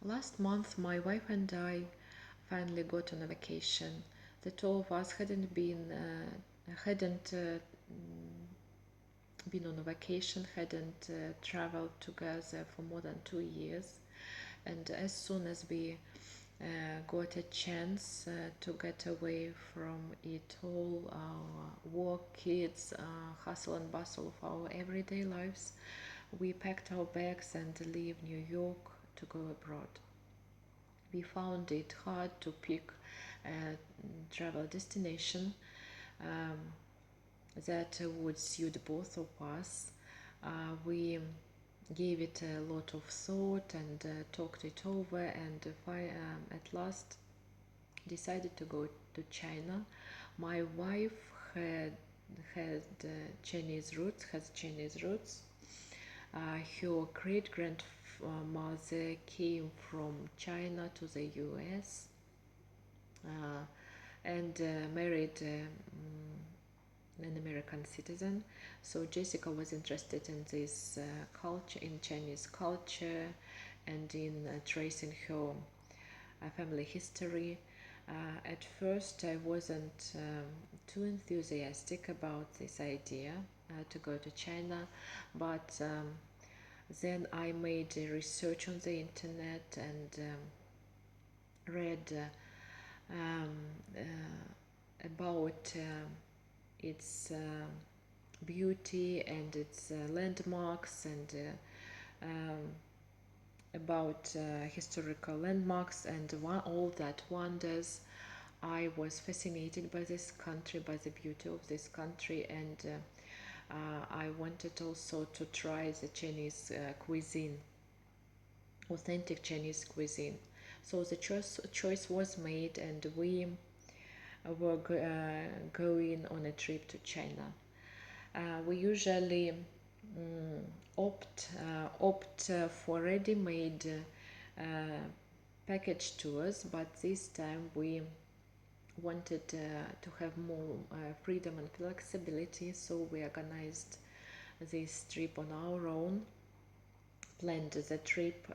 Last month, my wife and I finally got on a vacation. The two of us hadn't been on a vacation, hadn't traveled together for more than 2 years. And as soon as we got a chance to get away from it all, our work, kids, hustle and bustle of our everyday lives, we packed our bags and leave New York to go abroad. We found it hard to pick a travel destination um, that would suit both of us. We gave it a lot of thought and talked it over, and at last decided to go to China. My wife has Chinese roots. Her great grandmother came from China to the US and married an American citizen. So Jessica was interested in this culture, in Chinese culture, and in tracing her family history. At first, I wasn't too enthusiastic about this idea to go to China, but then I made research on the internet and read um, about its beauty and its landmarks and about historical landmarks and all that wonders. I was fascinated by this country, by the beauty of this country, and I wanted also to try the Chinese cuisine, authentic Chinese cuisine. So the choice was made, and we were going on a trip to China. We usually opt for ready-made package tours, but this time we wanted to have more freedom and flexibility, so we organized this trip on our own, planned the trip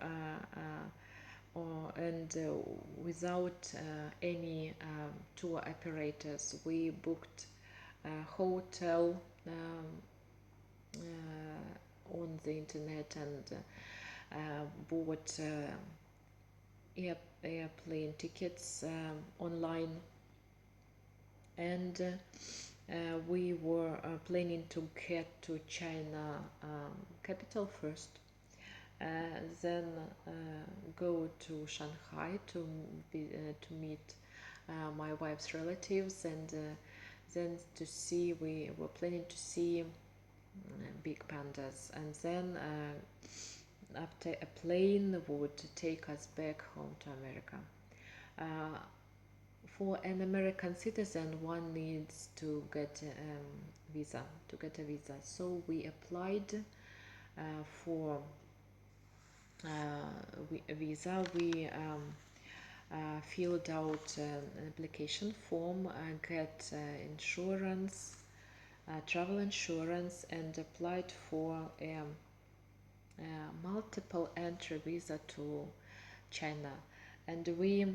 and without any tour operators. We booked a hotel on the internet and bought airplane tickets online, and we were planning to get to China capital first, then go to Shanghai to meet my wife's relatives, and then we were planning to see big pandas, and then after a plane would take us back home to America. For an American citizen, one needs to get visa to get a visa. So we applied for a visa. We filled out an application form, get insurance, travel insurance, and applied for a multiple entry visa to China. And we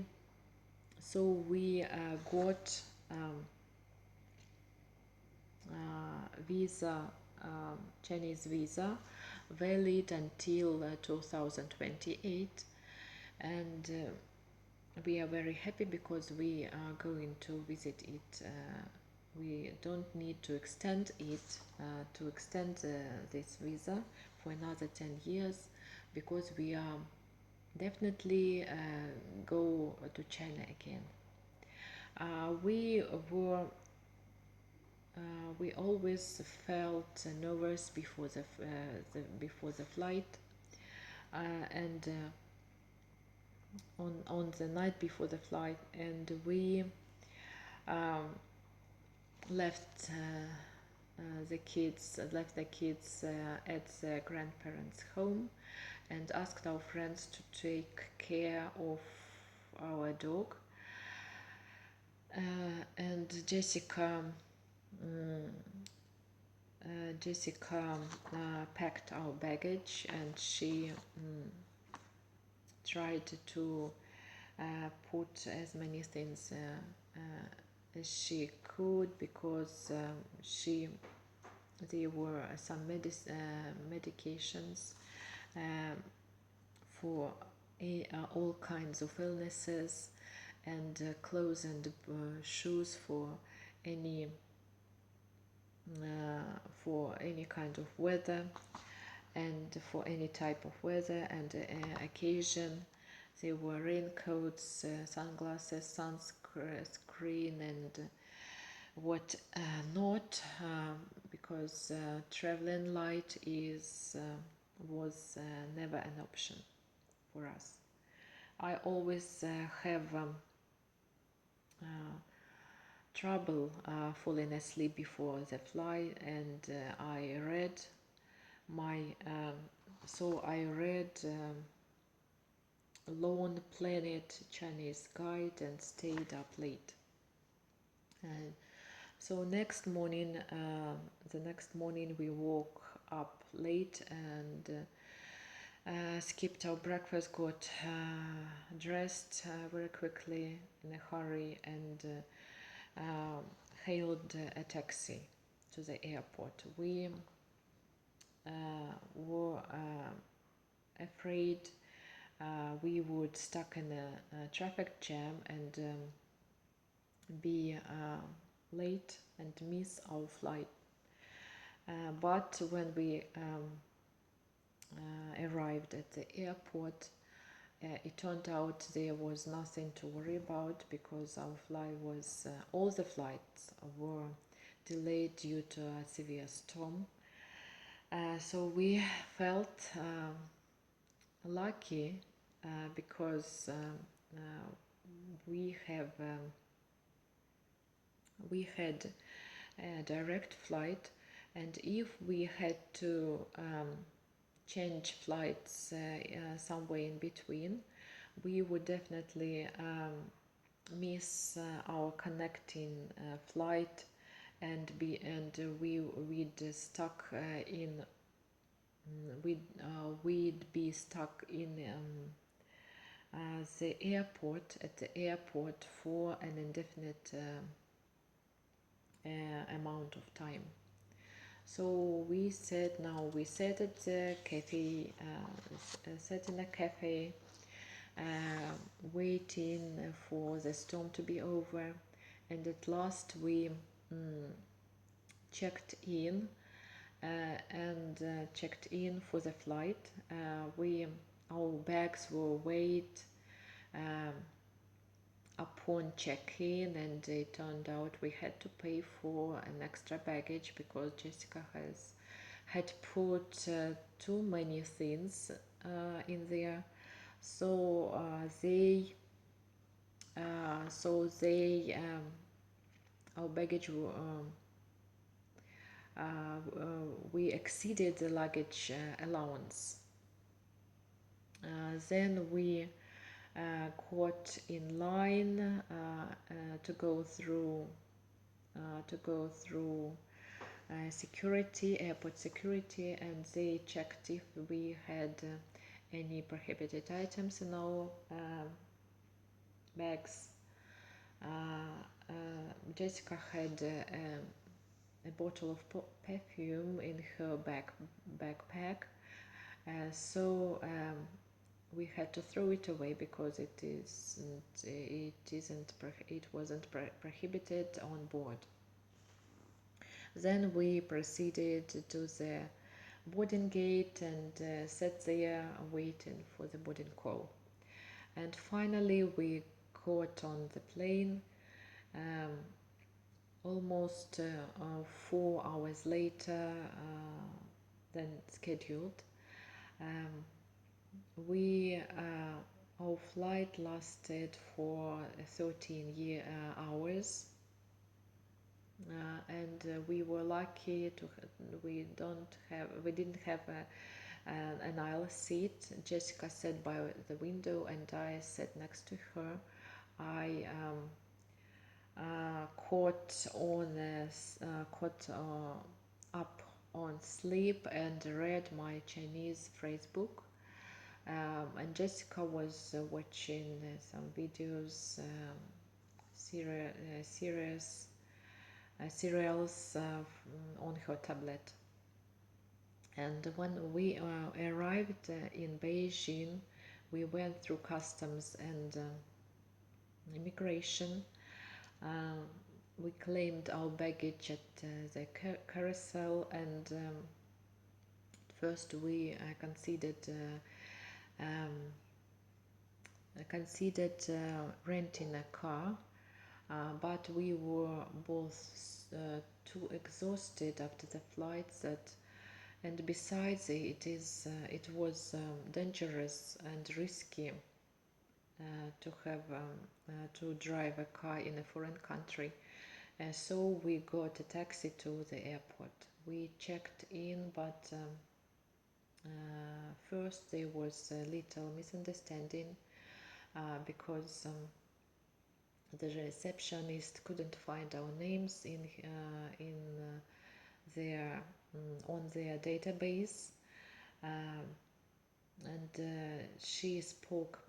got visa, Chinese visa, valid until 2028, and we are very happy because we are going to visit it. We don't need to extend this visa for another 10 years, because we are definitely go to China again. We always felt nervous before the flight, and on the night before the flight, and we um, left the kids at the grandparents' home, and asked our friends to take care of our dog. And Jessica packed our baggage, and she tried to put as many things as she could, because there were some medications um, for all kinds of illnesses, and clothes and shoes any for any kind of weather, and for any type of weather and occasion. There were raincoats, sunglasses, sunscreen, and what not, because traveling light was never an option for us. I always have trouble falling asleep before the flight, and I read my I read Lone Planet Chinese Guide and stayed up late. And so the next morning we woke up late, and skipped our breakfast, got dressed very quickly in a hurry, and hailed a taxi to the airport. We were afraid we would stuck in a traffic jam and be late and miss our flight. But when we arrived at the airport, it turned out there was nothing to worry about, because our flight was all the flights were delayed due to a severe storm. So we felt lucky, because we had a direct flight, and if we had to change flights somewhere in between, we would definitely miss our connecting flight, and we'd stuck in we'd be stuck in the airport for an indefinite amount of time. So we sat at the cafe, sat in a cafe, waiting for the storm to be over, and at last we checked in for the flight. Our bags were weighed upon check-in, and it turned out we had to pay for an extra baggage, because Jessica had put too many things in there. So our baggage we exceeded the luggage allowance. Then we got in line to go through airport security, and they checked if we had any prohibited items in our bags. Jessica had a bottle of perfume in her backpack, so we had to throw it away, because it wasn't prohibited on board. Then we proceeded to the boarding gate and sat there waiting for the boarding call. And finally we got on the plane, almost 4 hours later than scheduled. Our flight lasted for 13 hours, and we were lucky we didn't have an aisle seat. Jessica sat by the window, and I sat next to her. I caught up on sleep and read my Chinese phrase book. And Jessica was watching some videos, series, serials on her tablet. And when we arrived in Beijing, we went through customs and immigration. Um, we claimed our baggage at the carousel, and first we um, considered renting a car, but we were both too exhausted after the flights that, and besides it was dangerous and risky to drive a car in a foreign country. So we got a taxi to the airport. We checked in, but first there was a little misunderstanding because the receptionist couldn't find our names in their on their database, um, and she spoke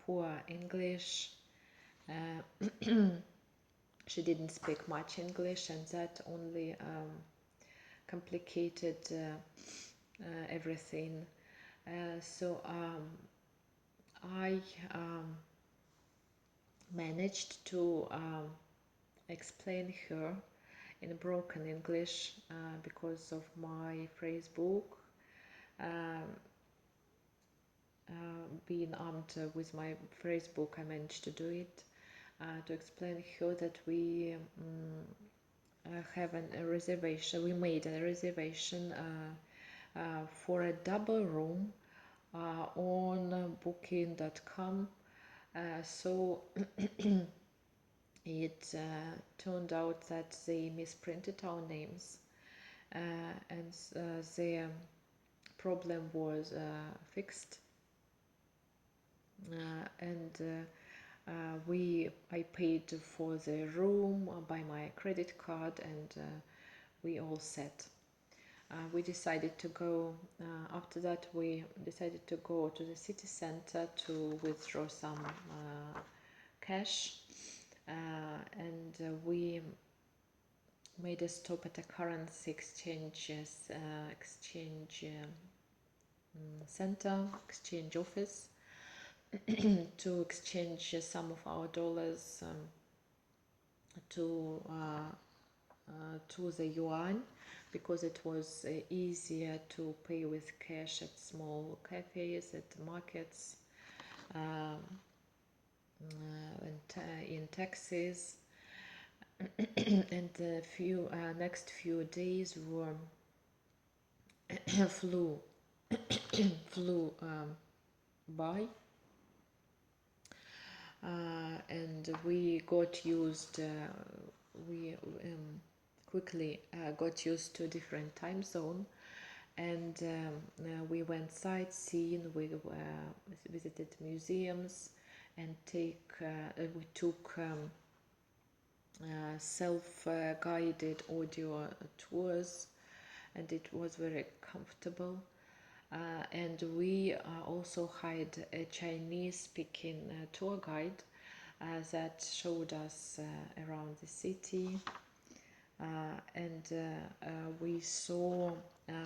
poor English. She didn't speak much English, and that only complicated everything. So I managed to explain her in broken English because of my phrase book. Um, being armed with my phrase book, I managed to do it. To explain her that we have a reservation. We made a reservation for a double room on booking.com. So it turned out that they misprinted our names, and the problem was fixed. And I paid for the room by my credit card, and we all set. We decided to go, after that we decided to go to the city center to withdraw some cash, and we made a stop at a currency exchange center, exchange office, to exchange some of our dollars to the yuan, because it was easier to pay with cash at small cafes, at markets, in taxis. And the next few days were flew by, and we got used. We quickly got used to different time zone, and we went sightseeing. We visited museums, and we took self-guided audio tours, and it was very comfortable. And we also hired a Chinese-speaking tour guide that showed us around the city, and we saw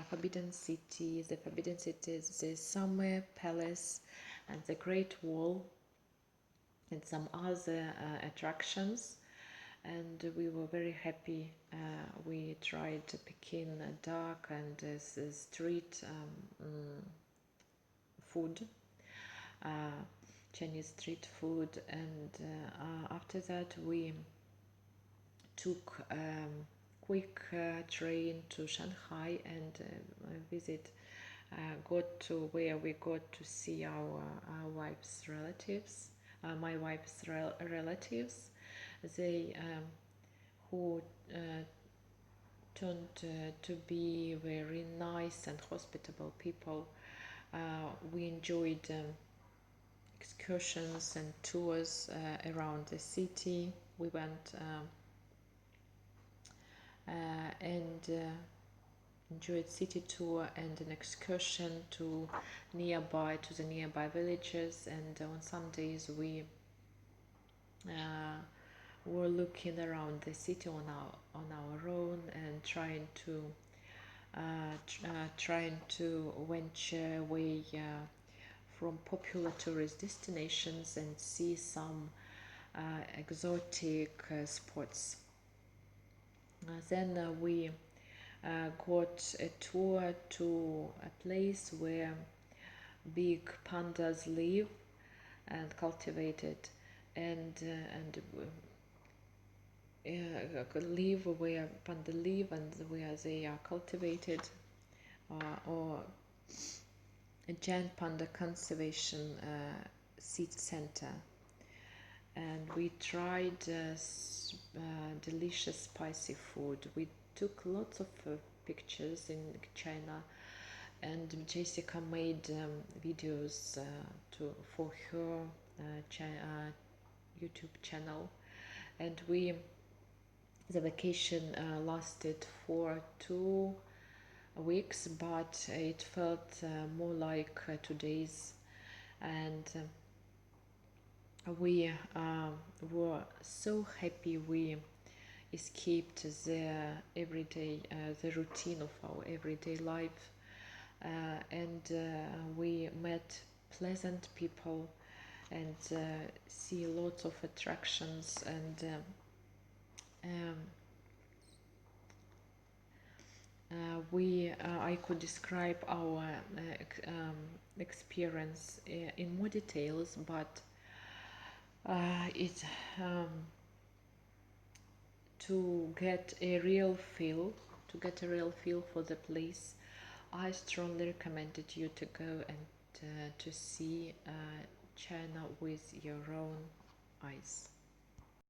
Forbidden City, the Summer Palace, and the Great Wall, and some other attractions. And we were very happy. We tried Peking duck and street food, Chinese street food, and after that we took quick train to Shanghai and got to where we got to see our wife's relatives, my wife's relatives. They who turned to be very nice and hospitable people. We enjoyed excursions and tours around the city. We went and enjoyed city tour and an excursion to the nearby villages. And on some days we were looking around the city on our own and trying to venture away from popular tourist destinations and see some exotic spots. Then we got a tour to a place where big pandas live and cultivated, and live where panda live and where they are cultivated, or a giant panda conservation seed center. And we tried delicious spicy food. We took lots of pictures in China, and Jessica made videos for her YouTube channel. And the vacation lasted for 2 weeks, but it felt more like 2 days. And we were so happy we escaped the routine of our everyday life, and we met pleasant people and see lots of attractions, and um, I could describe our experience in more details, but it to get a real feel for the place, I strongly recommended you to go and to see China with your own eyes.